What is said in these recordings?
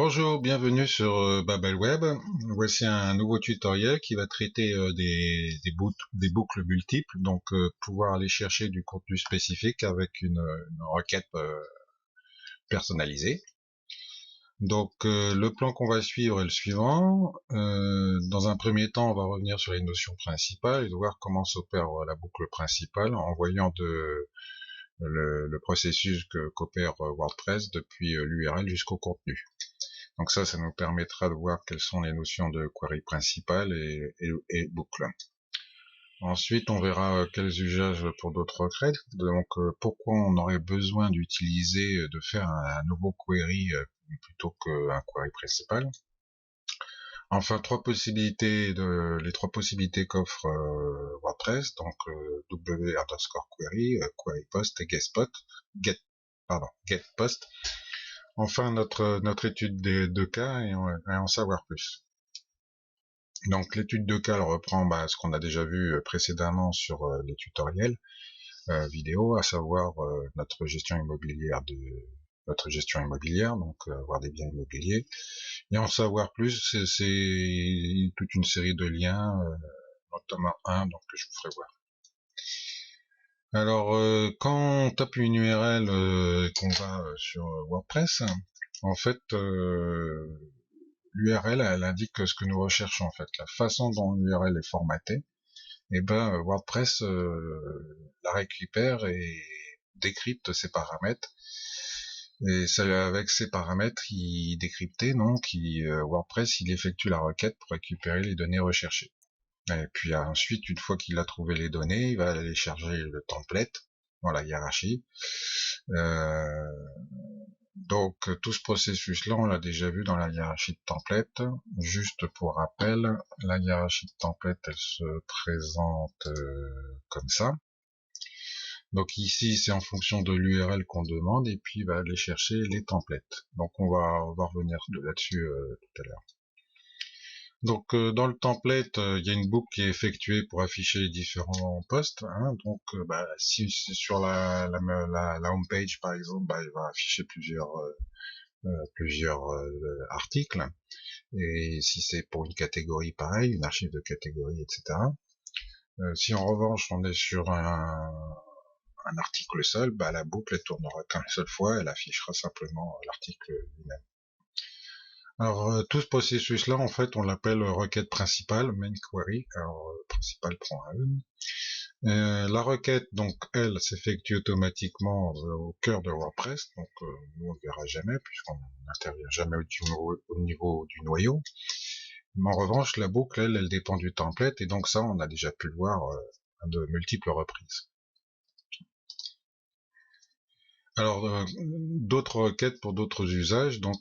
Bonjour, bienvenue sur Babelweb. Voici un nouveau tutoriel qui va traiter des boucles multiples, donc pouvoir aller chercher du contenu spécifique avec une requête personnalisée. Donc le plan qu'on va suivre est le suivant. Dans un premier temps, on va revenir sur les notions principales et de voir comment s'opère la boucle principale en voyant le processus qu'opère WordPress depuis l'URL jusqu'au contenu. Donc ça nous permettra de voir quelles sont les notions de query principale et boucle. Ensuite, on verra quels usages pour d'autres requêtes. Donc pourquoi on aurait besoin de faire un nouveau query plutôt qu'un query principal. Enfin, les trois possibilités qu'offre WordPress, donc W_query, query post et get post. Enfin, notre étude des deux cas et en savoir plus. Donc l'étude de cas elle reprend ce qu'on a déjà vu précédemment sur les tutoriels vidéo, à savoir notre gestion immobilière, donc avoir des biens immobiliers. Et en savoir plus, c'est toute une série de liens, notamment un donc que je vous ferai voir. Alors quand on tape une URL qu'on va sur WordPress, en fait l'URL elle indique ce que nous recherchons en fait, la façon dont l'URL est formatée. Et WordPress la récupère et décrypte ses paramètres. Et avec ces paramètres décryptés, WordPress il effectue la requête pour récupérer les données recherchées. Et puis ensuite, une fois qu'il a trouvé les données, il va aller charger le template dans la hiérarchie. Donc tout ce processus-là, on l'a déjà vu dans la hiérarchie de template. Juste pour rappel, la hiérarchie de template, elle se présente comme ça. Donc ici, c'est en fonction de l'URL qu'on demande, et puis il va aller chercher les templates. Donc on va revenir là-dessus tout à l'heure. Donc dans le template, il y a une boucle qui est effectuée pour afficher les différents posts. Donc si c'est sur la home page par exemple, il va afficher plusieurs articles. Et si c'est pour une catégorie, pareil, une archive de catégorie, etc. Si en revanche on est sur un article seul, la boucle elle tournera qu'une seule fois, elle affichera simplement l'article lui-même. Alors tout ce processus-là, en fait, on l'appelle requête principale, main query. Alors principale prend un E. La requête, donc, elle s'effectue automatiquement au cœur de WordPress. Donc nous on ne verra jamais puisqu'on n'intervient jamais au niveau du noyau. Mais en revanche, la boucle, elle dépend du template, et donc ça, on a déjà pu le voir de multiples reprises. Alors, d'autres requêtes pour d'autres usages, donc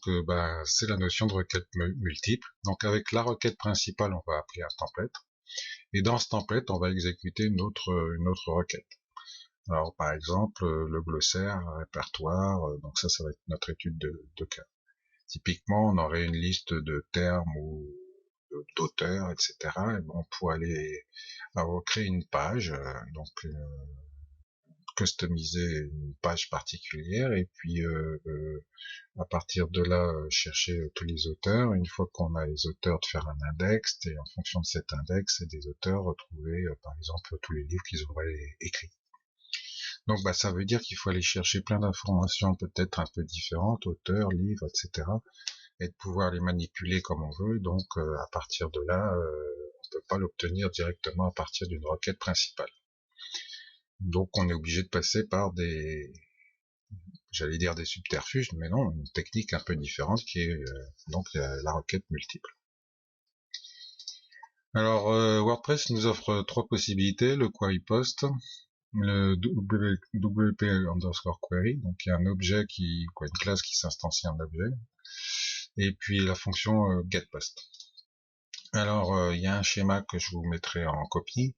c'est la notion de requête multiple. Donc avec la requête principale, on va appeler un template, et dans ce template, on va exécuter une autre requête. Alors par exemple, le glossaire, le répertoire, donc ça va être notre étude de cas. Typiquement, on aurait une liste de termes ou d'auteurs, etc. Et on pourrait aller créer une page, customiser une page particulière, et puis à partir de là chercher tous les auteurs. Une fois qu'on a les auteurs, de faire un index, et en fonction de cet index et des auteurs, retrouver par exemple tous les livres qu'ils auraient écrits. Donc ça veut dire qu'il faut aller chercher plein d'informations peut-être un peu différentes, auteurs, livres, etc., et de pouvoir les manipuler comme on veut. Donc à partir de là, on peut pas l'obtenir directement à partir d'une requête principale. Donc on est obligé de passer par des subterfuges, mais non, une technique un peu différente qui est donc la requête multiple. Alors WordPress nous offre trois possibilités: le query post, le WP_query, donc il y a un objet une classe qui s'instancie un objet, et puis la fonction getPost. Alors il y a un schéma que je vous mettrai en copie,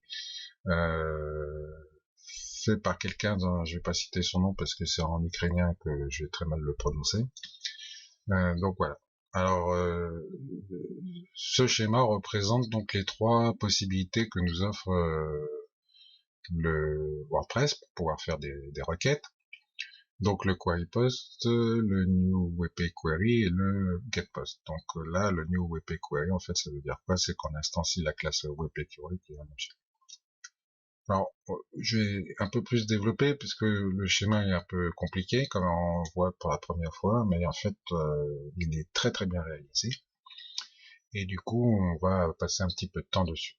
fait par quelqu'un dont je vais pas citer son nom parce que c'est en ukrainien que je vais très mal le prononcer. Donc voilà. Alors ce schéma représente donc les trois possibilités que nous offre le WordPress pour pouvoir faire des requêtes. Donc le query post, le new WP query et le get post. Donc là, le new WP query, en fait, ça veut dire quoi? C'est qu'on instancie la classe WP query qui est un objet. Alors, je vais un peu plus développer puisque le schéma est un peu compliqué, comme on voit pour la première fois, mais en fait, il est très très bien réalisé. Et du coup, on va passer un petit peu de temps dessus.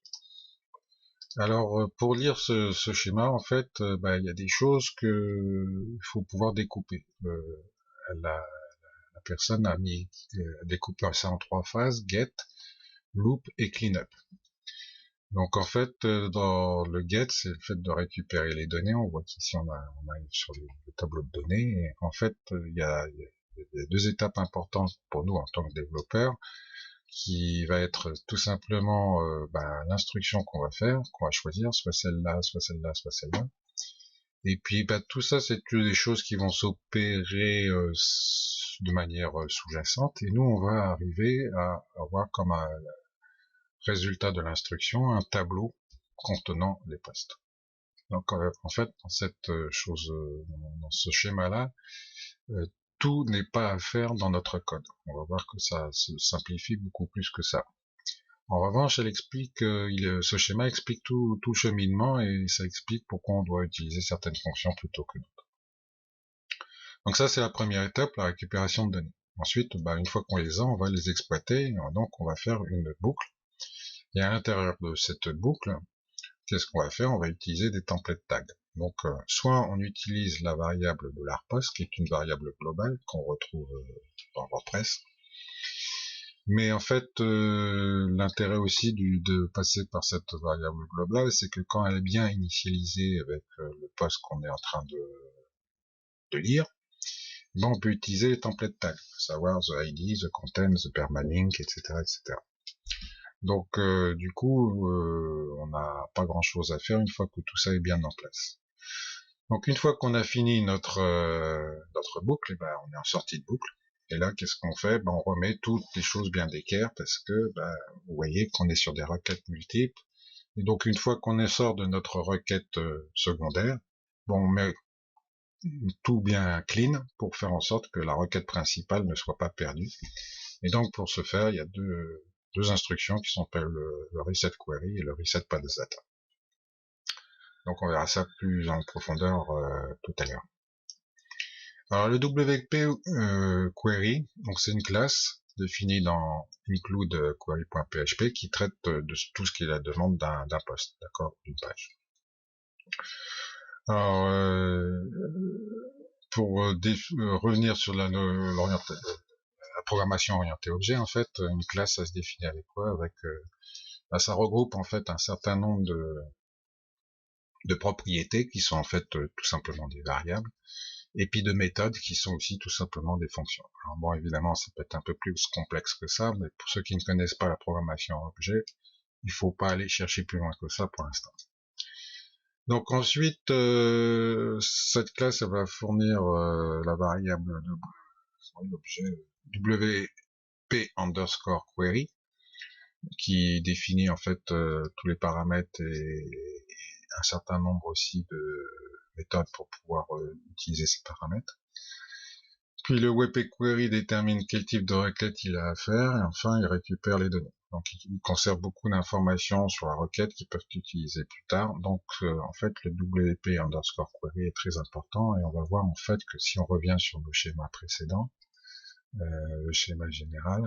Alors, pour lire ce schéma, en fait, il y a des choses que il faut pouvoir découper. La, la personne a découpé ça en 3 phases: get, loop et cleanup. Donc en fait, dans le get, c'est le fait de récupérer les données. On voit qu'ici on arrive sur le tableau de données. Et en fait, il y a 2 étapes importantes pour nous en tant que développeurs, qui va être tout simplement l'instruction qu'on va faire, qu'on va choisir, soit celle-là, soit celle-là, soit celle-là. Et puis tout ça, c'est des choses qui vont s'opérer de manière sous-jacente. Et nous, on va arriver à avoir comme un résultat de l'instruction un tableau contenant les postes. Donc en fait, dans cette dans ce schéma-là, tout n'est pas à faire dans notre code. On va voir que ça se simplifie beaucoup plus que ça. En revanche, elle explique, ce schéma explique tout le cheminement et ça explique pourquoi on doit utiliser certaines fonctions plutôt que d'autres. Donc ça, c'est la première étape, la récupération de données. Ensuite, une fois qu'on les a, on va les exploiter. Donc on va faire une boucle. Et à l'intérieur de cette boucle, qu'est-ce qu'on va faire? On va utiliser des templates tags. Donc, soit on utilise la variable $post, qui est une variable globale qu'on retrouve dans WordPress. Mais en fait, l'intérêt aussi de passer par cette variable globale, c'est que quand elle est bien initialisée avec le post qu'on est en train de lire, on peut utiliser les templates tags, à savoir the ID, the content, the permalink, etc., etc. Donc du coup, on n'a pas grand chose à faire une fois que tout ça est bien en place. Donc une fois qu'on a fini notre boucle, on est en sortie de boucle. Et là, qu'est-ce qu'on fait? On remet toutes les choses bien d'équerre parce que vous voyez qu'on est sur des requêtes multiples. Et donc une fois qu'on sort de notre requête secondaire, on met tout bien clean pour faire en sorte que la requête principale ne soit pas perdue. Et donc pour ce faire, il y a deux instructions qui s'appellent le reset query et le reset path data. Donc on verra ça plus en profondeur tout à l'heure. Alors le WP query, donc c'est une classe définie dans include query.php qui traite de tout ce qui est la demande d'un post, d'accord, d'une page. Alors pour revenir sur la programmation orientée objet, en fait, une classe, ça se définit avec quoi? Avec ça regroupe en fait un certain nombre de propriétés qui sont en fait tout simplement des variables, et puis de méthodes qui sont aussi tout simplement des fonctions. Alors bon, évidemment, ça peut être un peu plus complexe que ça, mais pour ceux qui ne connaissent pas la programmation objet, il faut pas aller chercher plus loin que ça pour l'instant. Donc ensuite, cette classe elle va fournir la variable de l'objet WP underscore query, qui définit en fait tous les paramètres et un certain nombre aussi de méthodes pour pouvoir utiliser ces paramètres. Puis le WP Query détermine quel type de requête il a à faire, et enfin il récupère les données. Donc il conserve beaucoup d'informations sur la requête qui peuvent être utilisées plus tard. Donc en fait le WP underscore query est très important, et on va voir en fait que si on revient sur le schéma précédent, le schéma général,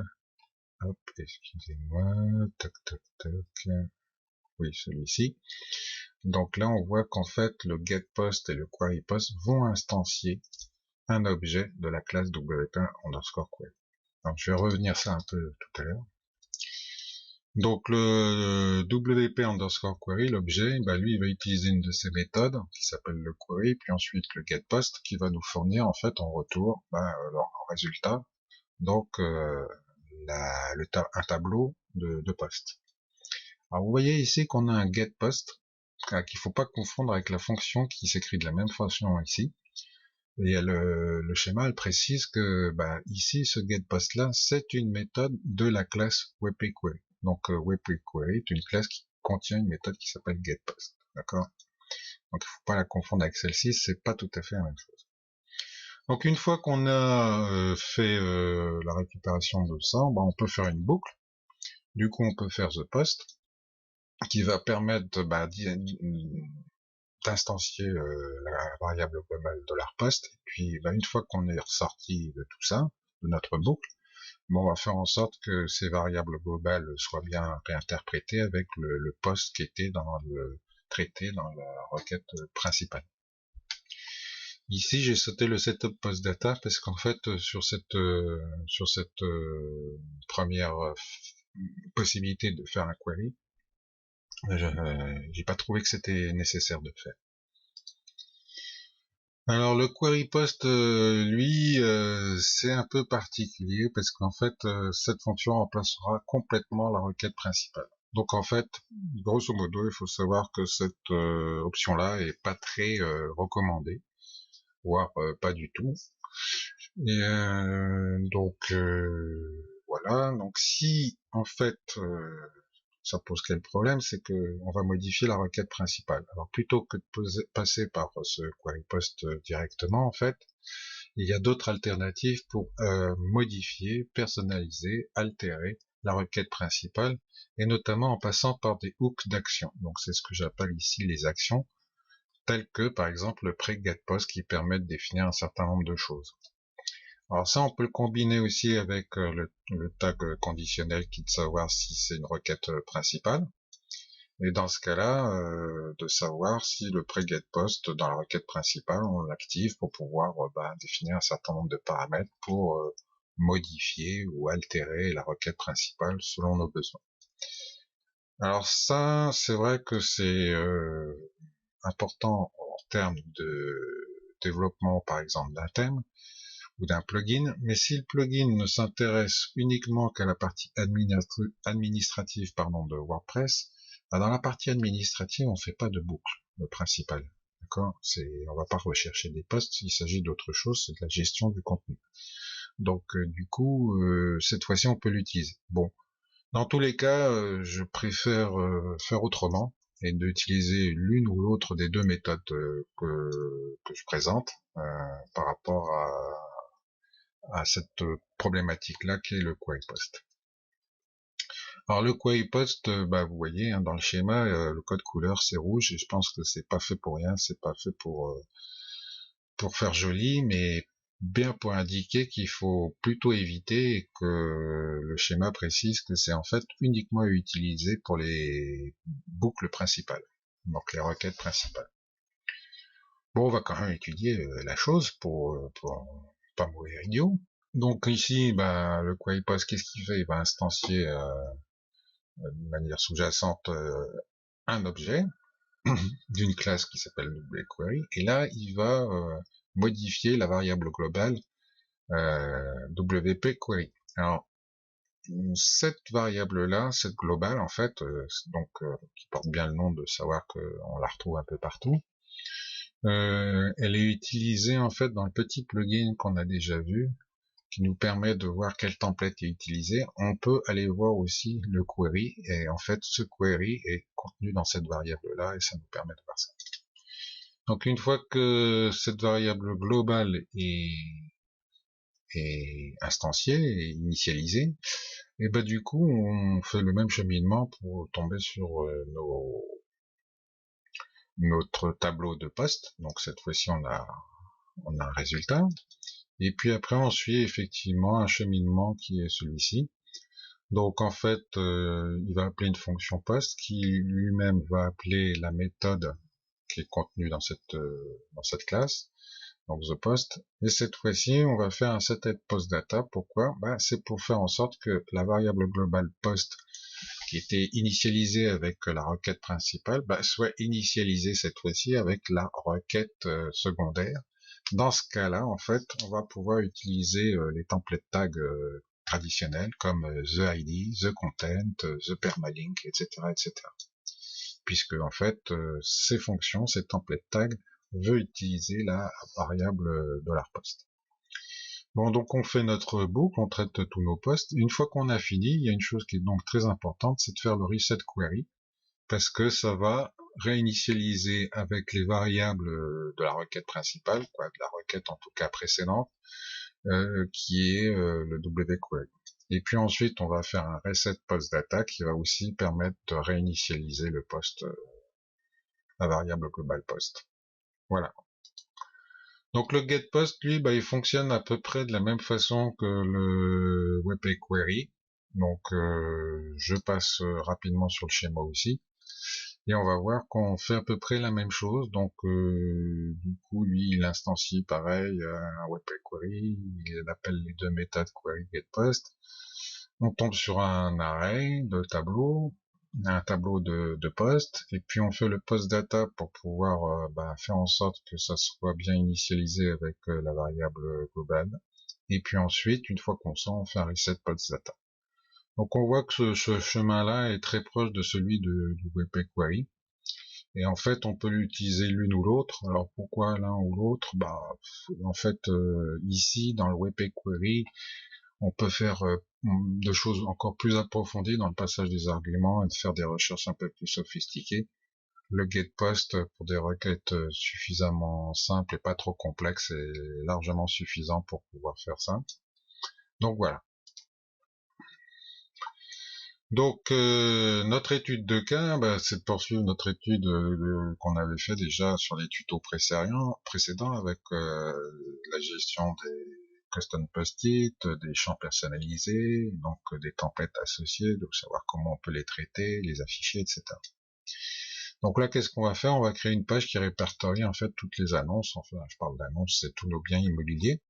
hop, excusez-moi, tac tac tac, oui celui-ci. Donc là on voit qu'en fait le getPost et le queryPost vont instancier un objet de la classe WP underscore query. Donc je vais revenir ça un peu tout à l'heure. Donc le WP underscore query, l'objet, lui il va utiliser une de ces méthodes qui s'appelle le query, puis ensuite le getPost qui va nous fournir en fait en retour en résultat, donc un tableau de post. Alors vous voyez ici qu'on a un getPost qu'il faut pas confondre avec la fonction qui s'écrit de la même façon ici. Et le schéma elle précise que ici ce getPost là c'est une méthode de la classe WP-Query. Donc WP-Query est une classe qui contient une méthode qui s'appelle getPost, d'accord. Donc il faut pas la confondre avec celle-ci, c'est pas tout à fait la même chose. Donc une fois qu'on a fait la récupération de ça, on peut faire une boucle. Du coup, on peut faire the post, qui va permettre d'instancier la variable globale $post. Et puis, une fois qu'on est ressorti de tout ça, de notre boucle, on va faire en sorte que ces variables globales soient bien réinterprétées avec le post qui était traité dans la requête principale. Ici, j'ai sauté le setup post data parce qu'en fait, sur cette première possibilité de faire un query, j'ai pas trouvé que c'était nécessaire de faire. Alors le query post, lui, c'est un peu particulier parce qu'en fait, cette fonction remplacera complètement la requête principale. Donc en fait, grosso modo, il faut savoir que cette option-là est pas très recommandée, voire pas du tout. Et voilà. Donc si en fait ça pose quel problème, c'est que on va modifier la requête principale. Alors plutôt que de passer par ce query post directement, en fait, il y a d'autres alternatives pour modifier, personnaliser, altérer la requête principale, et notamment en passant par des hooks d'actions. Donc c'est ce que j'appelle ici les actions, telles que par exemple le pre-get-post qui permet de définir un certain nombre de choses. Alors ça, on peut le combiner aussi avec le tag conditionnel qui est de savoir si c'est une requête principale. Et dans ce cas-là, de savoir si le pre-get-post dans la requête principale, on l'active pour pouvoir définir un certain nombre de paramètres pour modifier ou altérer la requête principale selon nos besoins. Alors ça, c'est vrai que c'est important en termes de développement, par exemple, d'un thème ou d'un plugin, mais si le plugin ne s'intéresse uniquement qu'à la partie administrative de WordPress, dans la partie administrative, on fait pas de boucle principale. D'accord? On va pas rechercher des posts, il s'agit d'autre chose, c'est de la gestion du contenu. Donc du coup, cette fois-ci, on peut l'utiliser. Bon, dans tous les cas, je préfère faire autrement et d'utiliser l'une ou l'autre des deux méthodes que je présente par rapport à cette problématique-là qui est le query post. Alors le query post, vous voyez dans le schéma, le code couleur c'est rouge et je pense que c'est pas fait pour rien, c'est pas fait pour faire joli, mais bien pour indiquer qu'il faut plutôt éviter et que le schéma précise que c'est en fait uniquement utilisé pour les boucles principales, donc les requêtes principales. Bon, on va quand même étudier la chose pour pas mourir idiot. Donc ici, le query post, qu'est-ce qu'il fait? Il va instancier de manière sous-jacente un objet d'une classe qui s'appelle WQuery, et là, il va modifier la variable globale WP query. Alors, cette variable-là, cette globale, en fait, qui porte bien le nom de savoir qu'on la retrouve un peu partout, elle est utilisée en fait dans le petit plugin qu'on a déjà vu, qui nous permet de voir quel template est utilisé. On peut aller voir aussi le query, et en fait ce query est contenu dans cette variable là, et ça nous permet de voir ça. Donc une fois que cette variable globale est instanciée et initialisée, et du coup on fait le même cheminement pour tomber sur notre tableau de poste. Donc cette fois-ci on a un résultat. Et puis après, on suit effectivement un cheminement qui est celui-ci. Donc en fait, il va appeler une fonction post qui lui-même va appeler la méthode qui est contenue dans cette classe, donc the post. Et cette fois-ci, on va faire un setup post data. Pourquoi? C'est pour faire en sorte que la variable globale post qui était initialisée avec la requête principale soit initialisée cette fois-ci avec la requête secondaire. Dans ce cas-là, en fait, on va pouvoir utiliser les templates tags traditionnels comme the ID, the content, the permalink, etc., etc. Puisque en fait, ces fonctions, ces templates tags, veulent utiliser la variable $post. Bon, donc on fait notre boucle, on traite tous nos posts. Une fois qu'on a fini, il y a une chose qui est donc très importante, c'est de faire le reset query, parce que ça va réinitialiser avec les variables de la requête principale, de la requête en tout cas précédente, qui est le wQuery. Et puis ensuite, on va faire un reset post data qui va aussi permettre de réinitialiser le post, la variable global post. Voilà. Donc le getPost, lui, il fonctionne à peu près de la même façon que le webQuery. Donc je passe rapidement sur le schéma aussi. Et on va voir qu'on fait à peu près la même chose. Donc du coup, lui, il instancie pareil un webQuery, il appelle les deux méthodes query getPost. On tombe sur un array de tableau, un tableau de poste, et puis on fait le post data pour pouvoir faire en sorte que ça soit bien initialisé avec la variable globale. Et puis ensuite, une fois qu'on sent, on fait un reset post data. Donc on voit que ce chemin-là est très proche de celui du webQuery. Et en fait, on peut l'utiliser l'une ou l'autre. Alors pourquoi l'un ou l'autre? En fait, ici, dans le webQuery, on peut faire de choses encore plus approfondies dans le passage des arguments et de faire des recherches un peu plus sophistiquées. Le getPost, pour des requêtes suffisamment simples et pas trop complexes, est largement suffisant pour pouvoir faire ça. Donc voilà. Donc notre étude de cas, c'est de poursuivre notre étude qu'on avait fait déjà sur les tutos précédents avec la gestion des custom post-it, des champs personnalisés, donc des templates associés, donc savoir comment on peut les traiter, les afficher, etc. Donc là, qu'est-ce qu'on va faire? On va créer une page qui répertorie en fait toutes les annonces. Enfin, je parle d'annonces, c'est tous nos biens immobiliers.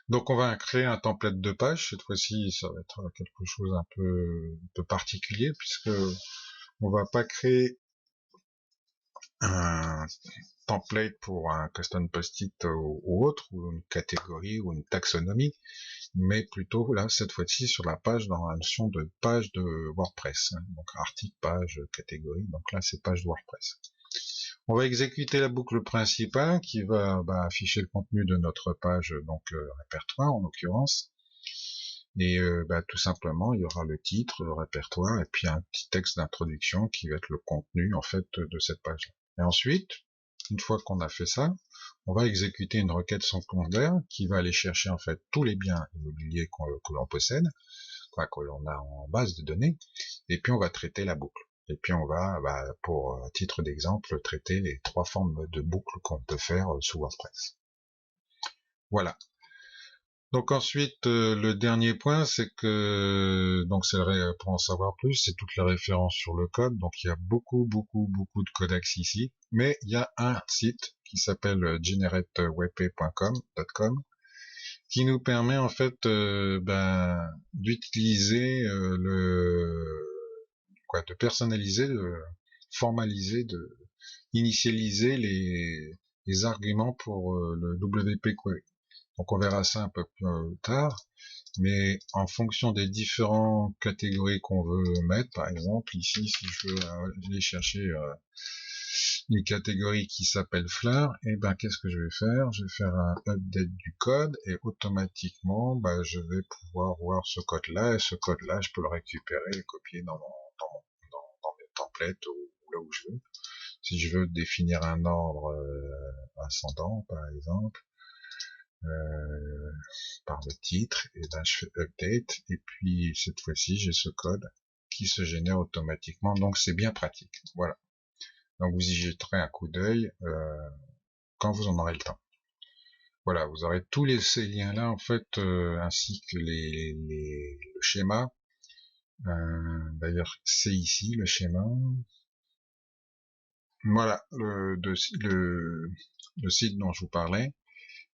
Donc on va créer un template de page. Cette fois-ci, ça va être quelque chose un peu particulier puisque on va pas créer un template pour un custom post-it ou autre, ou une catégorie ou une taxonomie, mais plutôt là cette fois-ci sur la page dans la notion de page de WordPress. Donc article, page, catégorie. Donc là c'est page de WordPress. On va exécuter la boucle principale qui va afficher le contenu de notre page, donc répertoire en l'occurrence. Et tout simplement, il y aura le titre, le répertoire, et puis un petit texte d'introduction qui va être le contenu en fait de cette page-là. Et ensuite, une fois qu'on a fait ça, on va exécuter une requête secondaire qui va aller chercher en fait tous les biens immobiliers que l'on possède, que l'on a en base de données, et puis on va traiter la boucle. Et puis on va, pour titre d'exemple, traiter les 3 formes de boucles qu'on peut faire sous WordPress. Voilà. Donc ensuite, le dernier point, c'est que, donc c'est pour en savoir plus, c'est toutes les références sur le code. Donc il y a beaucoup de codex ici, mais il y a un site qui s'appelle generatewp.com qui nous permet en fait d'utiliser de personnaliser, de formaliser, de initialiser les arguments pour le WP Query. Donc on verra ça un peu plus tard, mais en fonction des différentes catégories qu'on veut mettre, par exemple ici si je veux aller chercher une catégorie qui s'appelle fleurs, et qu'est-ce que je vais faire? Je vais faire un update du code et automatiquement je vais pouvoir voir ce code là, et ce code là je peux le récupérer et le copier dans mes templates ou là où je veux. Si je veux définir un ordre ascendant par exemple, par le titre, et je fais update, et puis cette fois-ci j'ai ce code qui se génère automatiquement, donc c'est bien pratique. Voilà. Donc vous y jetterez un coup d'œil quand vous en aurez le temps. Voilà, vous aurez tous ces liens-là en fait, ainsi que le schéma. D'ailleurs, c'est ici le schéma. Voilà, le site dont je vous parlais,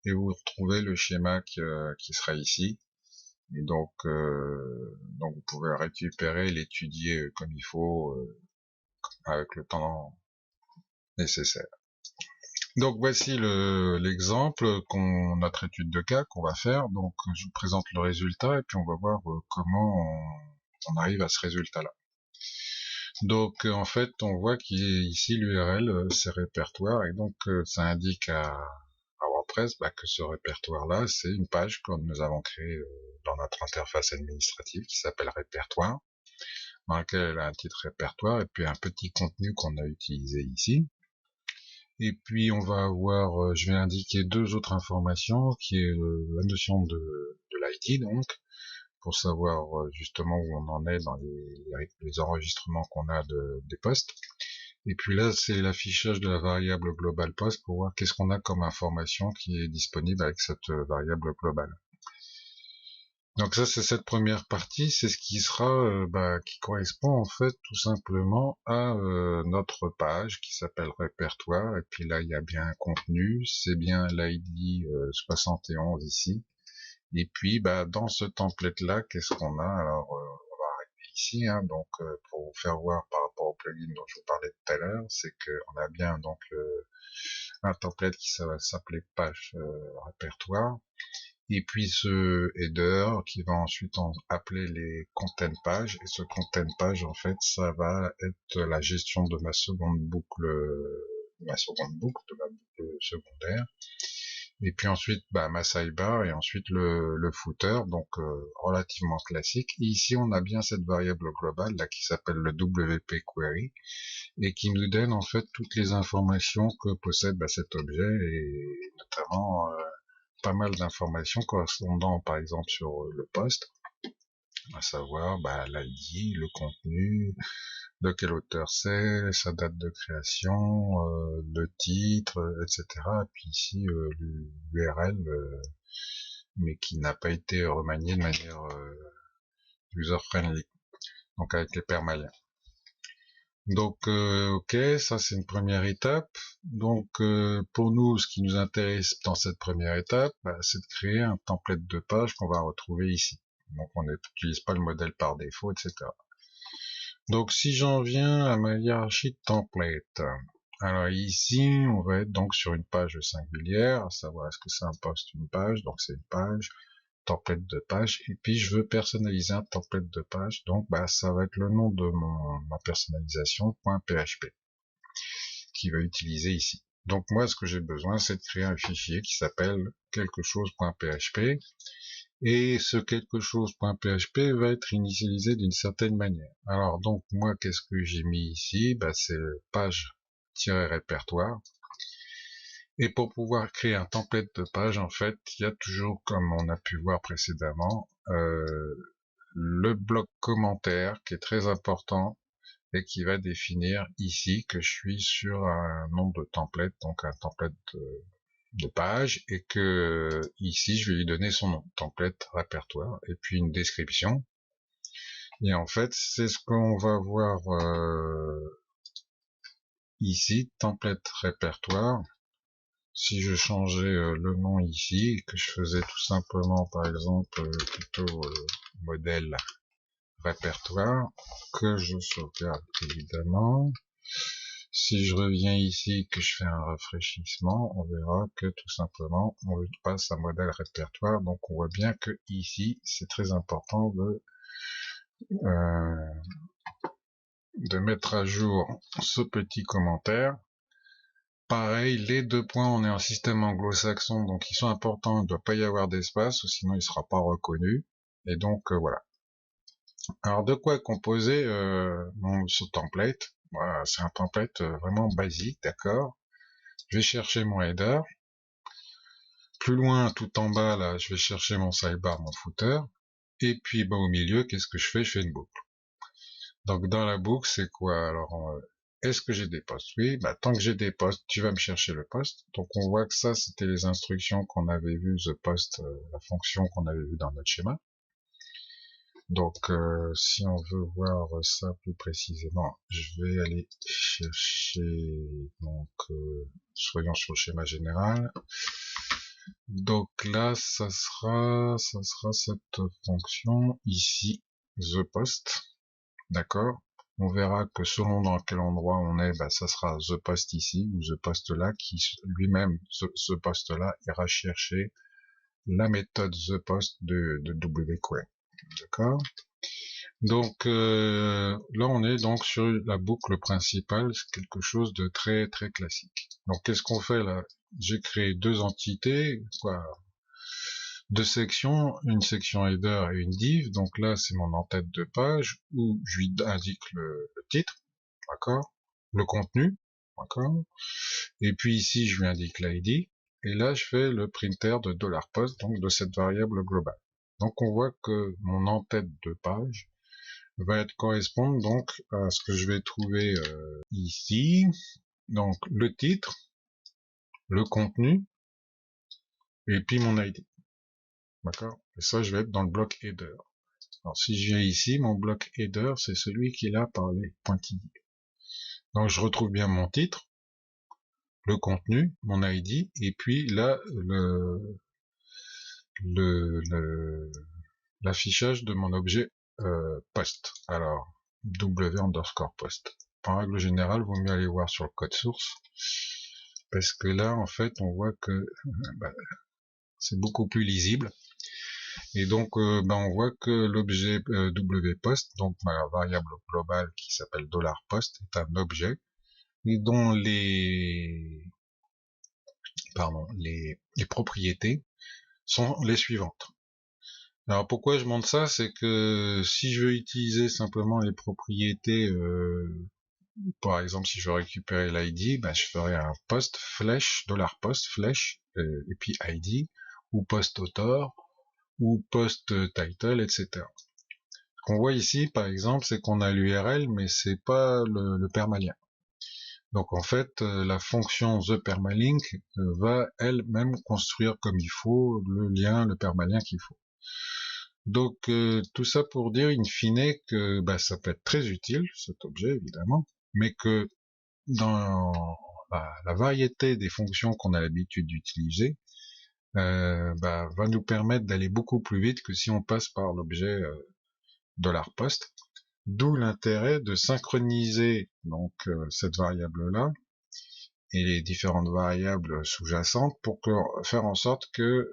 et vous retrouvez le schéma qui sera ici. Et donc vous pouvez le récupérer, l'étudier comme il faut, avec le temps nécessaire. Donc voici l'exemple notre étude de cas qu'on va faire. Donc je vous présente le résultat et puis on va voir comment on arrive à ce résultat-là. Donc en fait on voit qu'il y a ici l'URL, c'est répertoire, et donc ça indique à WordPress que ce répertoire-là c'est une page que nous avons créée dans notre interface administrative qui s'appelle répertoire. dans laquelle elle a un titre répertoire et puis un petit contenu qu'on a utilisé ici. Et puis on va avoir, je vais indiquer deux autres informations, qui est la notion de l'ID, donc, pour savoir justement où on en est dans les enregistrements qu'on a des postes. Et puis là, c'est l'affichage de la variable globale post pour voir qu'est-ce qu'on a comme information qui est disponible avec cette variable globale. Donc ça, c'est cette première partie, c'est ce qui sera, qui correspond en fait tout simplement à notre page qui s'appelle répertoire. Et puis là, il y a bien un contenu, c'est bien l'ID 71 ici. Et puis, dans ce template-là, qu'est-ce qu'on a? Alors, on va arriver ici, hein, donc pour vous faire voir par rapport au plugin dont je vous parlais tout à l'heure, c'est qu'on a bien donc un template qui va s'appeler page répertoire. Et puis ce header qui va ensuite appeler les content pages, et ce content page en fait ça va être la gestion de ma seconde boucle, de ma boucle secondaire, et puis ensuite ma sidebar, et ensuite le footer, donc relativement classique. Et ici on a bien cette variable globale là qui s'appelle le WP query et qui nous donne en fait toutes les informations que possède cet objet, et notamment pas mal d'informations correspondant par exemple sur le poste, à savoir l'ID, le contenu, de quel auteur c'est, sa date de création, le titre, etc. Et puis ici l'URL, mais qui n'a pas été remanié de manière user-friendly, donc avec les permaliens. Donc ok, ça c'est une première étape. Donc pour nous, ce qui nous intéresse dans cette première étape, c'est de créer un template de page qu'on va retrouver ici. Donc on n'utilise pas le modèle par défaut, etc. Donc si j'en viens à ma hiérarchie de template, alors ici on va être donc sur une page singulière, à savoir est-ce que c'est un post, une page, donc c'est une page, template de page, et puis je veux personnaliser un template de page, donc ça va être le nom de ma personnalisation .php qui va utiliser ici. Donc moi ce que j'ai besoin c'est de créer un fichier qui s'appelle quelque chose.php, et ce quelque chose.php va être initialisé d'une certaine manière. Alors donc moi qu'est-ce que j'ai mis ici, c'est page-répertoire. Et pour pouvoir créer un template de page, en fait, il y a toujours, comme on a pu voir précédemment, le bloc commentaire qui est très important et qui va définir ici que je suis sur un nom de template, donc un template de page, et que ici je vais lui donner son nom, template répertoire, et puis une description. Et en fait, c'est ce qu'on va voir ici, template répertoire. Si je changeais le nom ici, que je faisais tout simplement par exemple plutôt modèle répertoire, que je sauvegarde évidemment. Si je reviens ici, que je fais un rafraîchissement, on verra que tout simplement on passe à modèle répertoire. Donc on voit bien que ici c'est très important de mettre à jour ce petit commentaire. Pareil, les deux points, on est en système anglo-saxon, donc ils sont importants, il ne doit pas y avoir d'espace, ou sinon il ne sera pas reconnu. Et donc voilà. Alors de quoi est composé ce template? Voilà, c'est un template vraiment basique, d'accord. Je vais chercher mon header. Plus loin, tout en bas, là, je vais chercher mon sidebar, mon footer. Et puis au milieu, qu'est-ce que je fais? Je fais une boucle. Donc dans la boucle, c'est quoi? Alors est-ce que j'ai des postes? Oui, tant que j'ai des postes, tu vas me chercher le poste. Donc on voit que ça, c'était les instructions qu'on avait vues, the post, la fonction qu'on avait vue dans notre schéma. Donc si on veut voir ça plus précisément, je vais aller chercher, donc soyons sur le schéma général. Donc là, ça sera cette fonction ici, the post, d'accord. On verra que selon dans quel endroit on est, ça sera the post ici, ou the post là, qui lui-même, ce post là, ira chercher la méthode the post de wQuery, d'accord. Donc là on est donc sur la boucle principale, c'est quelque chose de très très classique. Donc qu'est-ce qu'on fait là? J'ai créé deux entités, quoi. deux sections, une section header et une div. Donc là, c'est mon en-tête de page où je lui indique le titre, d'accord, le contenu, d'accord, et puis ici, je lui indique l'ID, et là, je fais le printer de $post, donc de cette variable globale. Donc on voit que mon en-tête de page va correspondre donc à ce que je vais trouver ici, donc le titre, le contenu, et puis mon ID. D'accord? Et ça, je vais être dans le bloc header. Alors, si je viens ici, mon bloc header, c'est celui qui est là par les pointillés. Donc, je retrouve bien mon titre, le contenu, mon ID, et puis là, l'affichage de mon objet post. Alors, w_post. En règle générale, il vaut mieux aller voir sur le code source, parce que là, en fait, on voit que c'est beaucoup plus lisible. Et donc, on voit que l'objet wPost, donc ma variable globale qui s'appelle $post, est un objet et dont les propriétés sont les suivantes. Alors pourquoi je montre ça, c'est que si je veux utiliser simplement les propriétés, par exemple si je veux récupérer l'ID, je ferai un post flèche, $post flèche, et puis ID, ou post author, ou post title, etc. Ce qu'on voit ici, par exemple, c'est qu'on a l'URL, mais c'est pas le permalien. Donc en fait, la fonction ThePermalink va elle-même construire comme il faut le lien, le permalien qu'il faut. Donc tout ça pour dire in fine que ça peut être très utile, cet objet évidemment, mais que dans la variété des fonctions qu'on a l'habitude d'utiliser, va nous permettre d'aller beaucoup plus vite que si on passe par l'objet $post. D'où l'intérêt de synchroniser donc cette variable-là et les différentes variables sous-jacentes pour faire en sorte que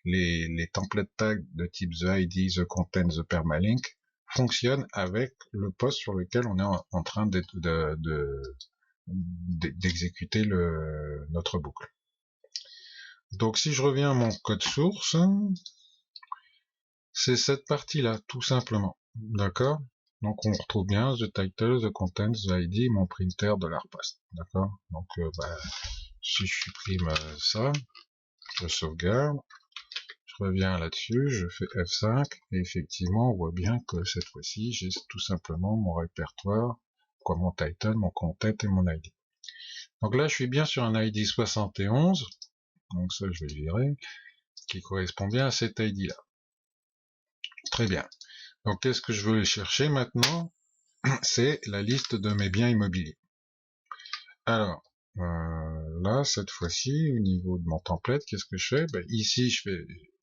les templates tags de type TheID, TheContent, ThePermalink fonctionnent avec le post sur lequel on est en train d'exécuter notre boucle. Donc si je reviens à mon code source, c'est cette partie-là, tout simplement. D'accord? Donc on retrouve bien the title, the content, the ID, mon printer $post. D'accord? Donc si je supprime ça, je sauvegarde, je reviens là-dessus, je fais F5, et effectivement on voit bien que cette fois-ci j'ai tout simplement mon répertoire, mon title, mon content et mon ID. Donc là je suis bien sur un ID 71, donc ça je vais le virer, qui correspond bien à cet ID là. Très bien. Donc qu'est-ce que je veux chercher maintenant? C'est la liste de mes biens immobiliers. Alors, là, cette fois-ci, au niveau de mon template, qu'est-ce que je fais? Ici, je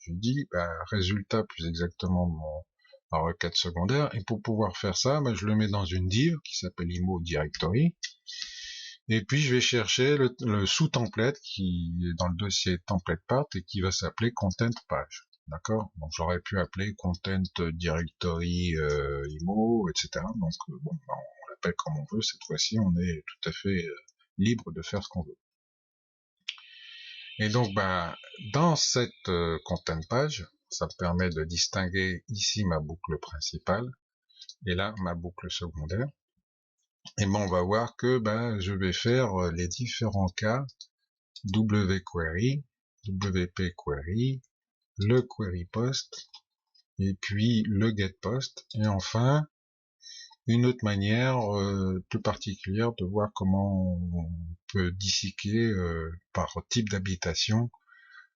dis résultat plus exactement de ma requête secondaire, et pour pouvoir faire ça, je le mets dans une div qui s'appelle IMO Directory, et puis je vais chercher le sous-template qui est dans le dossier template part et qui va s'appeler content page. D'accord? Donc j'aurais pu appeler content directory IMO, etc. Donc on l'appelle comme on veut. Cette fois-ci, on est tout à fait libre de faire ce qu'on veut. Et donc dans cette content page, ça me permet de distinguer ici ma boucle principale et là ma boucle secondaire. Et on va voir que je vais faire les différents cas wQuery, WP_Query, le query post, et puis le get post, et enfin une autre manière plus particulière de voir comment on peut disséquer par type d'habitation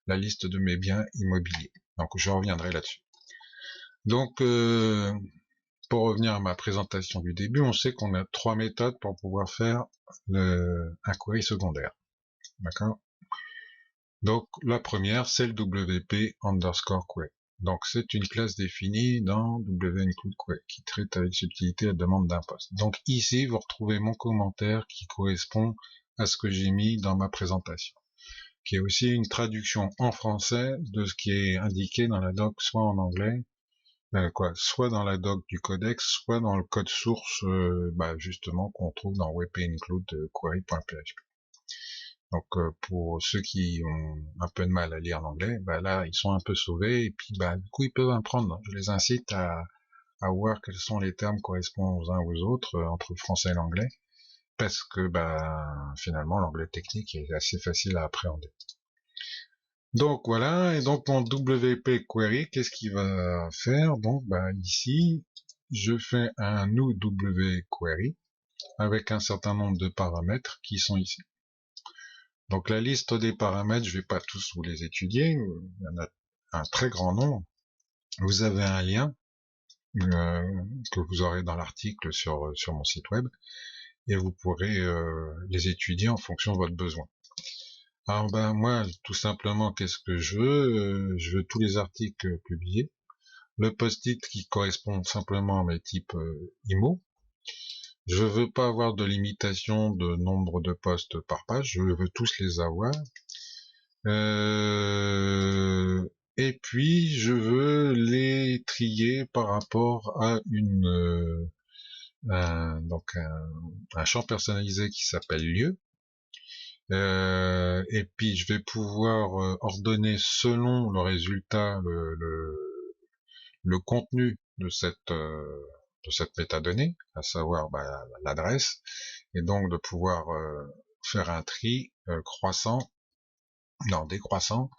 la liste de mes biens immobiliers. Donc je reviendrai là-dessus. Donc pour revenir à ma présentation du début, on sait qu'on a trois méthodes pour pouvoir faire un query secondaire. D'accord? Donc la première, c'est le WP_Query. Donc c'est une classe définie dans wIncludeQuery qui traite avec subtilité la demande d'un poste. Donc ici, vous retrouvez mon commentaire qui correspond à ce que j'ai mis dans ma présentation, qui est aussi une traduction en français de ce qui est indiqué dans la doc, soit en anglais, soit dans la doc du codex, soit dans le code source justement qu'on trouve dans wp-include query.php. Donc pour ceux qui ont un peu de mal à lire l'anglais, bah là ils sont un peu sauvés et puis bah du coup ils peuvent apprendre. Je les incite à voir quels sont les termes correspondant aux uns aux autres entre le français et l'anglais, parce que bah finalement l'anglais technique est assez facile à appréhender. Donc voilà, et donc mon WP Query, qu'est-ce qu'il va faire? Donc bah ici, je fais un new W Query avec un certain nombre de paramètres qui sont ici. Donc la liste des paramètres, je vais pas tous vous les étudier, il y en a un très grand nombre. Vous avez un lien que vous aurez dans l'article sur mon site web, et vous pourrez les étudier en fonction de votre besoin. Alors ben moi, tout simplement, qu'est-ce que je veux? Je veux tous les articles publiés, le post-it qui correspond simplement à mes types IMO. Je veux pas avoir de limitation de nombre de posts par page, je veux tous les avoir. Et puis je veux les trier par rapport à un champ personnalisé qui s'appelle lieu. Et puis je vais pouvoir ordonner selon le résultat le contenu de cette métadonnée, à savoir bah, l'adresse, et donc de pouvoir faire un tri décroissant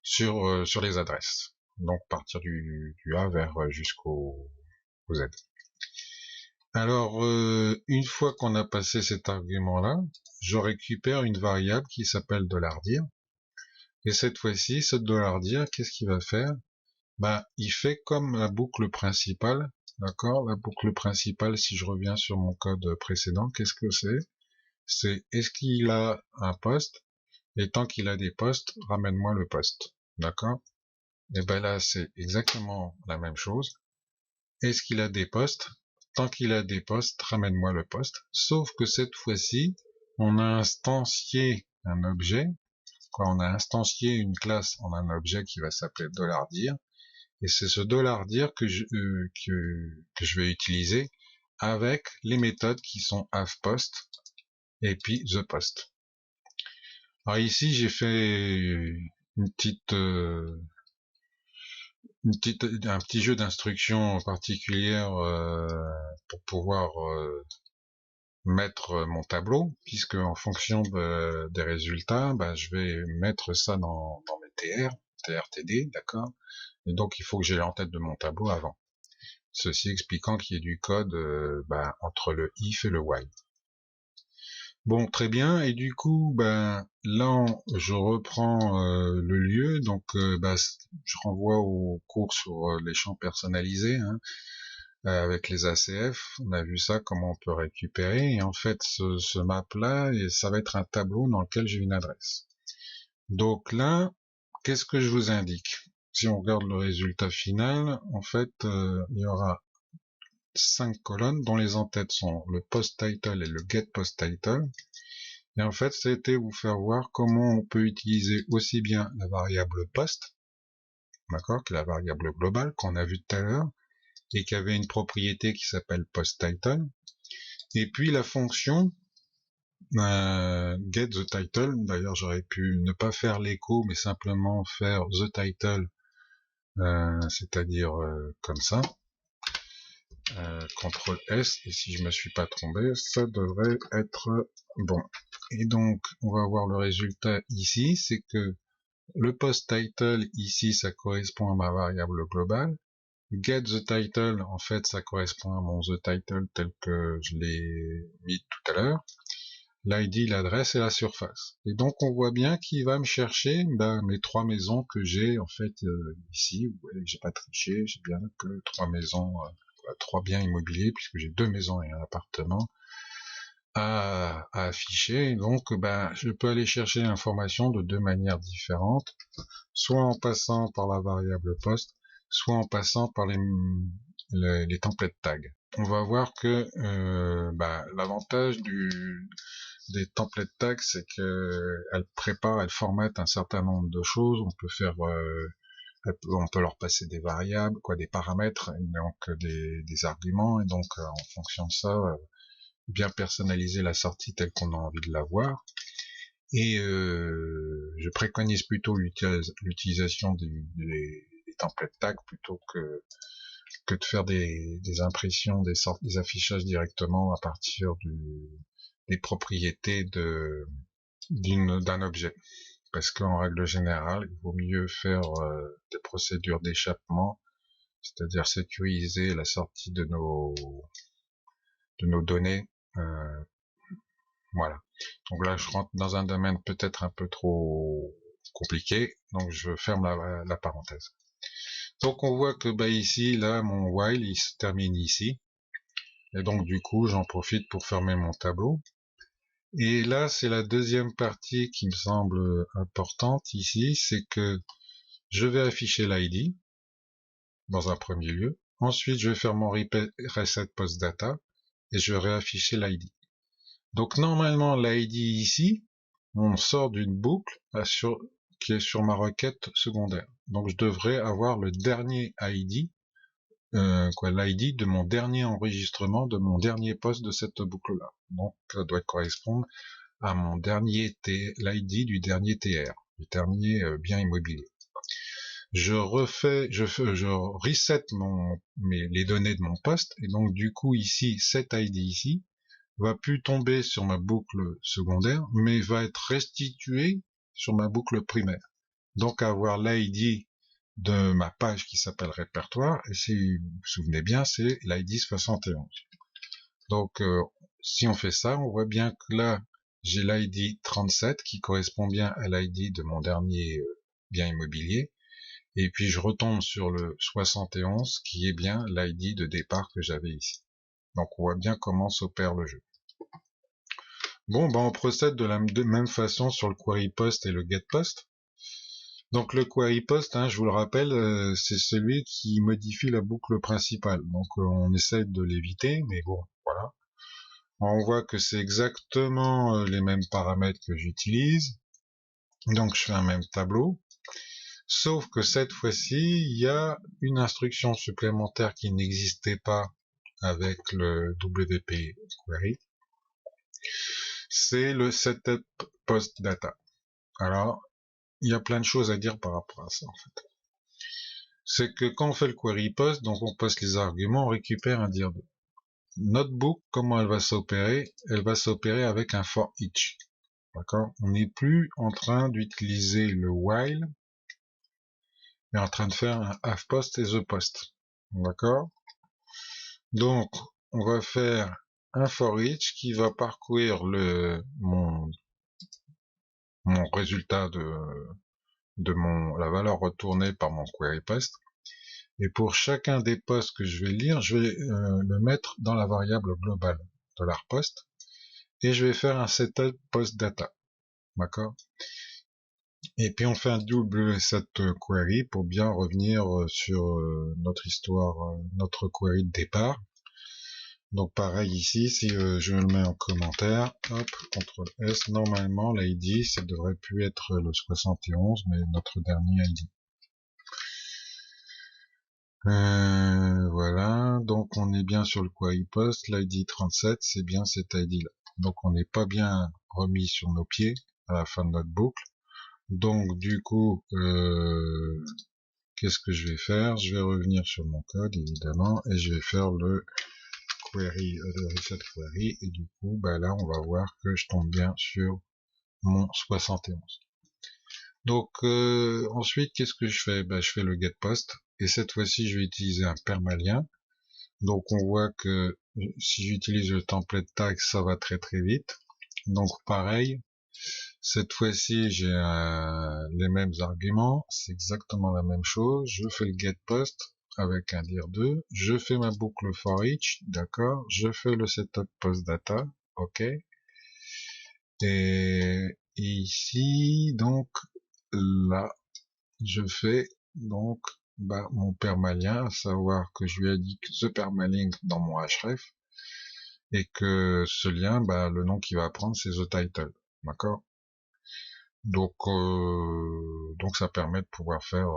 sur les adresses. Donc partir du A vers jusqu'au Z. Alors une fois qu'on a passé cet argument-là, je récupère une variable qui s'appelle $dir. Et cette fois-ci, ce $dir, qu'est-ce qu'il va faire? Bah, il fait comme la boucle principale, d'accord? La boucle principale, si je reviens sur mon code précédent, qu'est-ce que c'est? C'est est-ce qu'il a un poste? Et tant qu'il a des postes, ramène-moi le poste, d'accord? Et ben là, c'est exactement la même chose. Est-ce qu'il a des postes? Tant qu'il a des postes, ramène-moi le poste. Sauf que cette fois-ci, on a instancié un objet, on a instancié une classe en un objet qui va s'appeler $dir. Et c'est ce $dir que je vais utiliser avec les méthodes qui sont havepOst et puis thePost. Alors ici, j'ai fait un petit jeu d'instructions particulières pour pouvoir mettre mon tableau, puisque en fonction des résultats, bah, je vais mettre ça dans mes TRTD, d'accord? Et donc il faut que j'ai en tête de mon tableau avant. Ceci expliquant qu'il y ait du code entre le if et le while. Bon, très bien. Et du coup, ben là, je reprends le lieu. Donc, je renvoie au cours sur les champs personnalisés, hein, avec les ACF. On a vu ça, comment on peut récupérer. Et en fait, ce map-là, ça va être un tableau dans lequel j'ai une adresse. Donc là, qu'est-ce que je vous indique? Si on regarde le résultat final, en fait, il y aura 5 colonnes dont les en-têtes sont le post title et le get post title. Et en fait, ça a été vous faire voir comment on peut utiliser aussi bien la variable post, d'accord, qui est la variable globale qu'on a vue tout à l'heure, et qui avait une propriété qui s'appelle post title, et puis la fonction get the title. D'ailleurs, j'aurais pu ne pas faire l'écho, mais simplement faire the title, c'est-à-dire comme ça. CTRL S, et si je me suis pas trompé, ça devrait être bon. Et donc, on va voir le résultat ici, c'est que le post title ici, ça correspond à ma variable globale. Get the title, en fait, ça correspond à mon the title tel que je l'ai mis tout à l'heure. L'ID, l'adresse et la surface. Et donc, on voit bien qu'il va me chercher mes 3 maisons que j'ai, en fait, ici. Vous voyez que j'ai pas triché, j'ai bien que 3 maisons, 3 biens immobiliers, puisque j'ai 2 maisons et un appartement à afficher. Donc, je peux aller chercher l'information de 2 manières différentes, soit en passant par la variable post, soit en passant par les templates tags. On va voir que l'avantage des templates tags, c'est que elles formatent un certain nombre de choses. On peut faire on peut leur passer des variables, des paramètres, et donc des arguments, et donc en fonction de ça, bien personnaliser la sortie telle qu'on a envie de la voir. Et je préconise plutôt l'utilisation des templates tag plutôt que de faire des impressions, des affichages directement à partir des propriétés d'un objet. Parce qu'en règle générale, il vaut mieux faire des procédures d'échappement, c'est-à-dire sécuriser la sortie de nos données. Voilà. Donc là, je rentre dans un domaine peut-être un peu trop compliqué, donc je ferme la parenthèse. Donc on voit que ici, là, mon while, il se termine ici. Et donc du coup, j'en profite pour fermer mon tableau. Et là, c'est la deuxième partie qui me semble importante ici, c'est que je vais afficher l'ID dans un premier lieu. Ensuite, je vais faire mon reset post data et je vais réafficher l'ID. Donc normalement, l'ID ici, on sort d'une boucle qui est sur ma requête secondaire. Donc je devrais avoir le dernier ID, l'ID de mon dernier enregistrement, de mon dernier poste de cette boucle-là. Donc ça doit correspondre à mon dernier l'ID du dernier TR, du dernier bien immobilier. Je reset les données de mon poste, et donc du coup ici, cet ID ici, va plus tomber sur ma boucle secondaire, mais va être restitué sur ma boucle primaire. Donc avoir l'ID de ma page qui s'appelle répertoire, et si vous vous souvenez bien, c'est l'ID 71. Donc si on fait ça, on voit bien que là, j'ai l'ID 37 qui correspond bien à l'ID de mon dernier bien immobilier, et puis je retombe sur le 71 qui est bien l'ID de départ que j'avais ici. Donc on voit bien comment s'opère le jeu. Bon, on procède de la même façon sur le query post et le get post. Donc le query post, je vous le rappelle, c'est celui qui modifie la boucle principale. Donc on essaie de l'éviter, mais bon, voilà. On voit que c'est exactement les mêmes paramètres que j'utilise. Donc je fais un même tableau. Sauf que cette fois-ci, il y a une instruction supplémentaire qui n'existait pas avec le WP Query. C'est le setup post data. Alors, il y a plein de choses à dire par rapport à ça, en fait. C'est que quand on fait le query post, donc on poste les arguments, on récupère un dir 2. Notre boucle, comment elle va s'opérer? Elle va s'opérer avec un for each. D'accord? On n'est plus en train d'utiliser le while, mais en train de faire un have post et the post. D'accord? Donc, on va faire un for each qui va parcourir mon résultat la valeur retournée par mon query post. Et pour chacun des postes que je vais lire, je vais le mettre dans la variable globale de $post et je vais faire un setup post data. D'accord? Et puis on fait un double set query pour bien revenir sur notre histoire, notre query de départ. Donc pareil ici, si je le mets en commentaire, hop, CTRL S, normalement l'ID, ça devrait plus être le 71, mais notre dernier ID. Voilà, donc on est bien sur le query post, l'ID 37, c'est bien cet ID là. Donc on n'est pas bien remis sur nos pieds à la fin de notre boucle. Donc du coup, qu'est-ce que je vais faire? Je vais revenir sur mon code évidemment et je vais faire le query, le reset query, et du coup là on va voir que je tombe bien sur mon 71. Donc ensuite qu'est-ce que je fais? Je fais le get post et cette fois-ci je vais utiliser un permalien. Donc on voit que si j'utilise le template tag, ça va très très vite. Donc pareil, cette fois-ci j'ai les mêmes arguments, c'est exactement la même chose. Je fais le get post avec un dir 2, je fais ma boucle for each, d'accord, je fais le setup post data, ok. Et ici donc là je fais donc mon permalien, à savoir que je lui indique the permalink dans mon href et que ce lien, le nom qu'il va prendre c'est the title, d'accord. Donc ça permet de pouvoir faire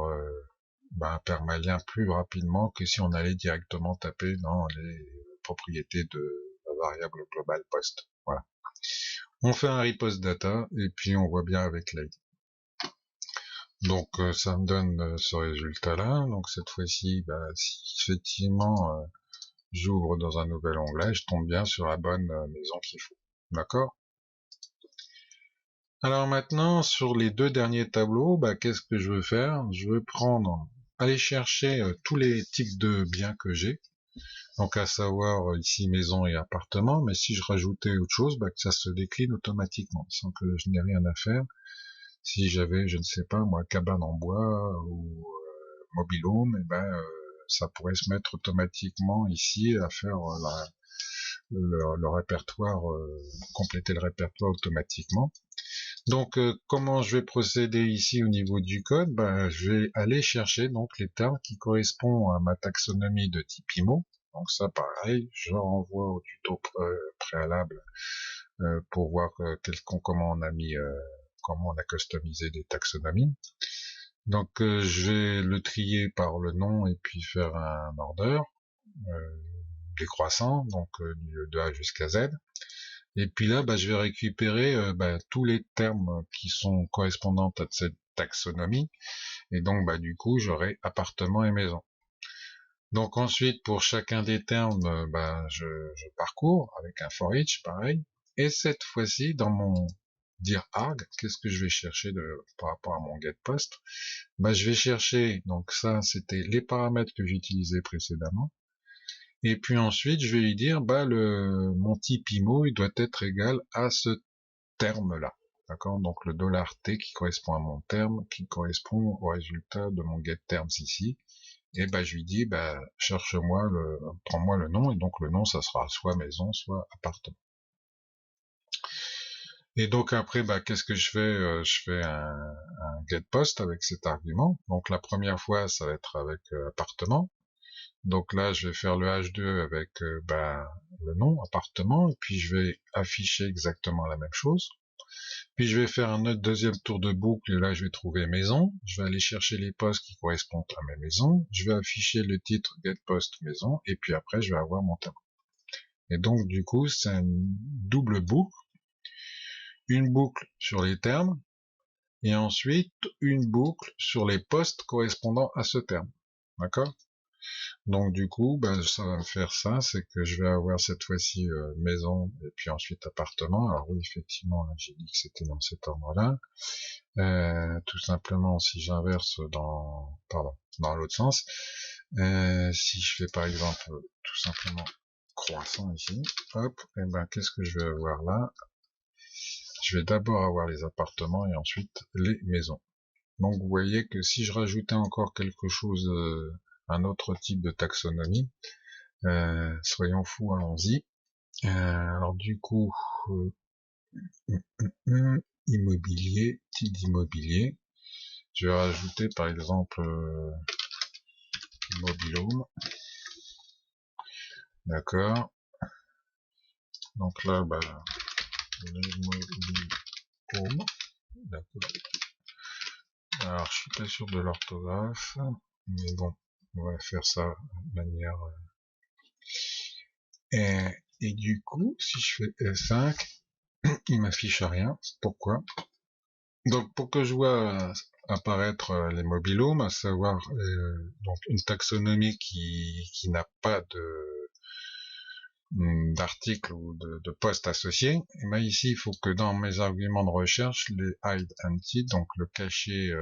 un permalien plus rapidement que si on allait directement taper dans les propriétés de la variable globale post. Voilà. On fait un repost data et puis on voit bien avec l'ID. Donc ça me donne ce résultat-là. Donc cette fois-ci, si effectivement j'ouvre dans un nouvel onglet, je tombe bien sur la bonne maison qu'il faut. D'accord? Alors maintenant, sur les deux derniers tableaux, qu'est-ce que je veux faire? Je veux aller chercher tous les types de biens que j'ai. Donc à savoir ici maison et appartement, mais si je rajoutais autre chose, que ça se décline automatiquement, sans que je n'ai rien à faire. Si j'avais, je ne sais pas moi, cabane en bois ou mobil-home, ça pourrait se mettre automatiquement ici à faire le répertoire, compléter le répertoire automatiquement. Donc comment je vais procéder ici au niveau du code? Je vais aller chercher donc les termes qui correspondent à ma taxonomie de type IMO. Donc ça pareil, je renvoie au tuto préalable pour voir comment on a customisé des taxonomies. Donc je vais le trier par le nom et puis faire un order décroissant, donc de A jusqu'à Z. Et puis là, je vais récupérer tous les termes qui sont correspondants à cette taxonomie. Et donc, du coup, j'aurai appartement et maison. Donc ensuite, pour chacun des termes, je parcours avec un for each, pareil. Et cette fois-ci, dans mon dir arg, qu'est-ce que je vais chercher par rapport à mon getPost? Je vais chercher, donc ça, c'était les paramètres que j'utilisais précédemment. Et puis ensuite, je vais lui dire, mon type IMO, il doit être égal à ce terme-là. D'accord? Donc le $T qui correspond à mon terme, qui correspond au résultat de mon getTerms ici. Et je lui dis, prends-moi le nom, et donc le nom, ça sera soit maison, soit appartement. Et donc après, qu'est-ce que je fais? Je fais un getPost avec cet argument. Donc la première fois, ça va être avec appartement. Donc là, je vais faire le H2 avec le nom, appartement, et puis je vais afficher exactement la même chose. Puis je vais faire un autre deuxième tour de boucle, et là je vais trouver maison. Je vais aller chercher les postes qui correspondent à mes maisons. Je vais afficher le titre getPost maison, et puis après je vais avoir mon tableau. Et donc du coup, c'est une double boucle. Une boucle sur les termes, et ensuite une boucle sur les postes correspondant à ce terme. D'accord? Donc du coup, ça va me faire ça, c'est que je vais avoir cette fois-ci maison et puis ensuite appartement. Alors oui, effectivement, j'ai dit que c'était dans cet ordre-là. Tout simplement, si j'inverse dans l'autre sens, si je fais par exemple tout simplement croissant ici, hop, qu'est-ce que je vais avoir là? Je vais d'abord avoir les appartements et ensuite les maisons. Donc vous voyez que si je rajoutais encore quelque chose, un autre type de taxonomie, soyons fous, allons-y. Alors du coup, immobilier, type d'immobilier, je vais rajouter par exemple mobil-home. D'accord. Donc là, mobil-home. D'accord. Alors je suis pas sûr de l'orthographe, mais bon, on va faire ça de manière et du coup, si je fais F5, il m'affiche rien. Pourquoi? Donc pour que je vois apparaître les mobil-homes, à savoir donc une taxonomie qui n'a pas d'article ou de poste associé, et ici il faut que dans mes arguments de recherche, les hide empty, donc le cacher,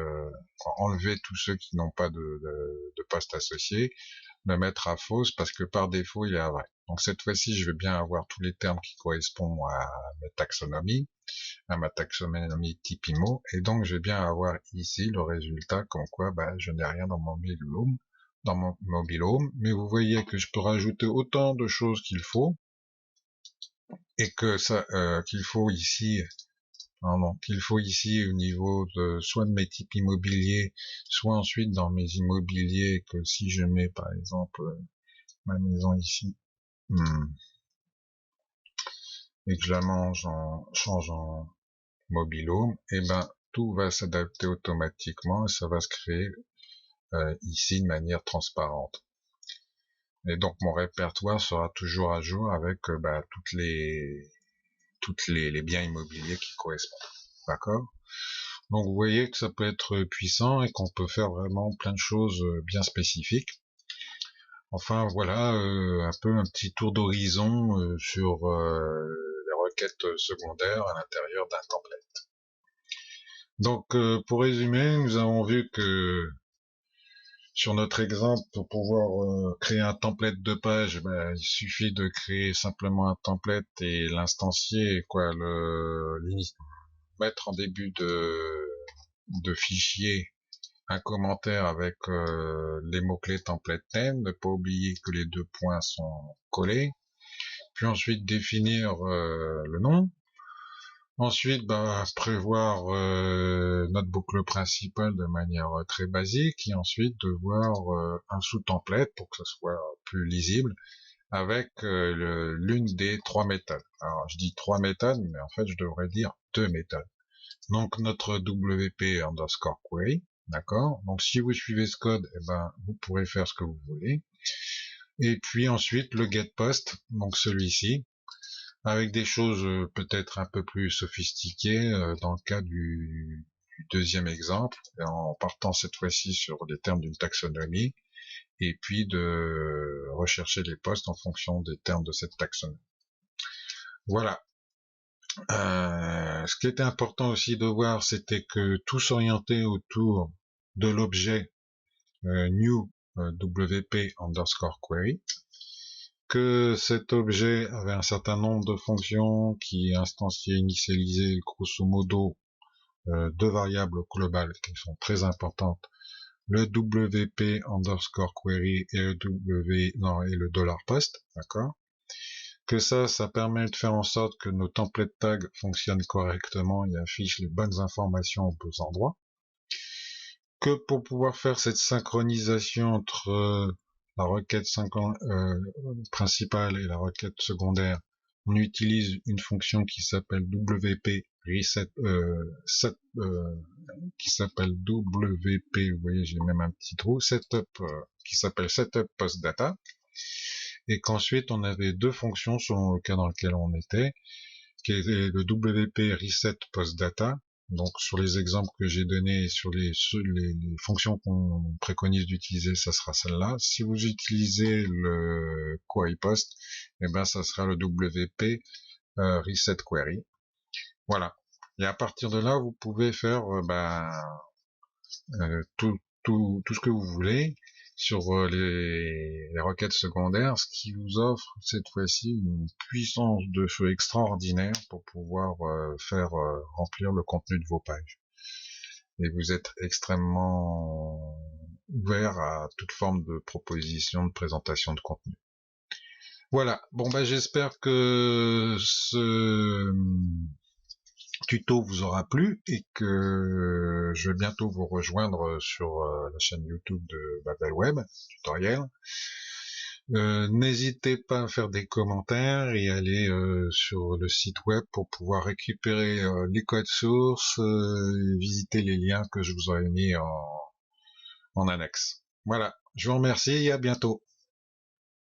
enlever tous ceux qui n'ont pas de poste associé, le mettre à fausse parce que par défaut il est à vrai. Donc cette fois-ci je vais bien avoir tous les termes qui correspondent à ma taxonomie type IMO, et donc je vais bien avoir ici le résultat comme quoi je n'ai rien dans mon mobil-home, mais vous voyez que je peux rajouter autant de choses qu'il faut, et que ça qu'il faut ici au niveau soit de mes types immobiliers, soit ensuite dans mes immobiliers, que si je mets par exemple ma maison ici, et que je la change en mobil-home, tout va s'adapter automatiquement, et ça va se créer ici de manière transparente. Et donc mon répertoire sera toujours à jour avec toutes les biens immobiliers qui correspondent. D'accord? Donc vous voyez que ça peut être puissant et qu'on peut faire vraiment plein de choses bien spécifiques. Enfin voilà, un peu un petit tour d'horizon sur les requêtes secondaires à l'intérieur d'un template. Donc pour résumer, nous avons vu que sur notre exemple, pour pouvoir créer un template de page, il suffit de créer simplement un template et l'instancier, mettre en début de fichier un commentaire avec les mots-clés template name, ne pas oublier que les deux points sont collés, puis ensuite définir le nom, ensuite prévoir notre boucle principale de manière très basique, et ensuite devoir un sous-template pour que ce soit plus lisible, avec l'une des trois méthodes. Alors je dis trois méthodes, mais en fait je devrais dire deux méthodes. Donc notre WP underscore query, d'accord. Donc si vous suivez ce code, vous pourrez faire ce que vous voulez. Et puis ensuite le getPost, donc celui-ci, avec des choses peut-être un peu plus sophistiquées dans le cas du deuxième exemple, en partant cette fois-ci sur les termes d'une taxonomie, et puis de rechercher les postes en fonction des termes de cette taxonomie. Voilà. Ce qui était important aussi de voir, c'était que tout s'orientait autour de l'objet new WP underscore query, que cet objet avait un certain nombre de fonctions qui instanciaient, initialisaient grosso modo deux variables globales qui sont très importantes, le WP underscore query et le $post, d'accord. Que ça permet de faire en sorte que nos template tags fonctionnent correctement et affichent les bonnes informations aux bons endroits. Que pour pouvoir faire cette synchronisation entre la requête principale et la requête secondaire, on utilise une fonction qui s'appelle WP reset, qui s'appelle WP, vous voyez, j'ai même un petit trou, setup, qui s'appelle setup post data, et qu'ensuite on avait deux fonctions selon le cas dans lequel on était, qui était le WP reset post data. Donc sur les exemples que j'ai donnés, sur les fonctions qu'on préconise d'utiliser, ça sera celle-là. Si vous utilisez le query post, ça sera le WP reset query. Voilà. Et à partir de là, vous pouvez faire tout ce que vous voulez sur les requêtes secondaires, ce qui vous offre cette fois-ci une puissance de feu extraordinaire pour pouvoir faire remplir le contenu de vos pages. Et vous êtes extrêmement ouvert à toute forme de proposition, de présentation de contenu. Voilà, bon j'espère que ce tuto vous aura plu et que je vais bientôt vous rejoindre sur la chaîne YouTube de Babelweb Tutoriel. N'hésitez pas à faire des commentaires et aller sur le site web pour pouvoir récupérer les codes sources et visiter les liens que je vous aurai mis en annexe. Voilà, je vous remercie et à bientôt.